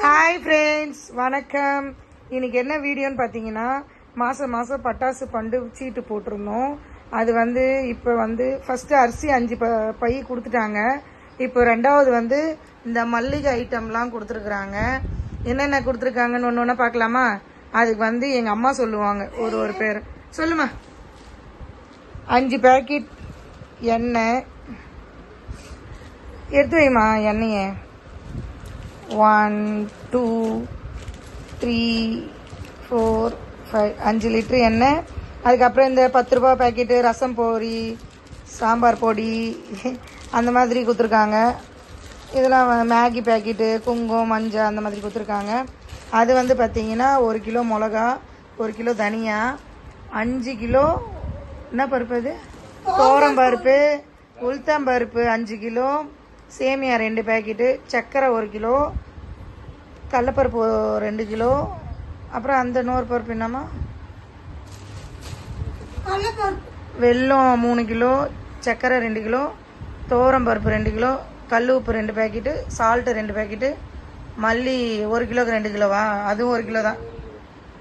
Hi friends, வணக்கம். இன்னைக்கு என்ன வீடியோன்னு பார்த்தீங்கன்னா, மாதம் பட்டாசு பண்டு சீட்டு போட்டிருந்தோம். அது இப்போ ஃபஸ்ட்டு அரிசி 5 பை கொடுத்துட்டாங்க. இப்போ ரெண்டாவது இந்த மல்லிகை ஐட்டம்லாம் கொடுத்துருக்குறாங்க. என்னென்ன கொடுத்துருக்காங்கன்னு ஒன்று ஒன்றா பார்க்கலாமா? அதுக்கு எங்கள் அம்மா சொல்லுவாங்க ஒரு பேர். சொல்லுமா. 5 பேக்கெட் எண்ணெய் எடுத்து வைமா. எண்ணெயை 1 2 3 4 5 5 லிட்டரு எண்ணெய். அதுக்கப்புறம் இந்த 10 ரூபா பேக்கெட்டு ரசம் பொடி, சாம்பார் பொடி அந்த மாதிரி கொடுத்துருக்காங்க. இதெல்லாம் மேகி பேக்கெட்டு, குங்குமம், மஞ்சள் அந்த மாதிரி கொடுத்துருக்காங்க. அது பார்த்தீங்கன்னா 1 கிலோ மிளகா, 1 கிலோ தனியா, 5 கிலோ என்ன பருப்பு, அது தோரம் பருப்பு, உளுத்தம் பருப்பு 5 கிலோ, சேமியா 2 பேக்கெட்டு, சர்க்கரை 1 கிலோ, கடலப்பருப்பு 2 கிலோ, அப்புறம் அந்த நூறு பருப்பு என்னம்மா, வெல்லம் 3 கிலோ, சர்க்கரை 2 கிலோ, தோரம் பருப்பு 2 கிலோ, கல் உப்பு 2 பேக்கெட்டு, சால்ட்டு 2 பேக்கெட்டு, மல்லி 1 கிலோக்கு 2 கிலோவா, அதுவும் 1 கிலோ தான்.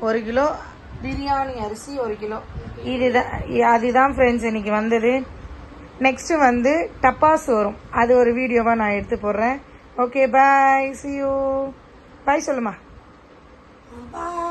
1 கிலோ பிரியாணி அரிசி 1 கிலோ. அதுதான் ஃப்ரெண்ட்ஸ் இன்னைக்கு வந்தது. நெக்ஸ்ட்டு டப்பாஸ் வரும். அது ஒரு வீடியோவாக நான் எடுத்து போடுறேன். Okay, bye, see you. பாய் சொல்லுமா. பாய்.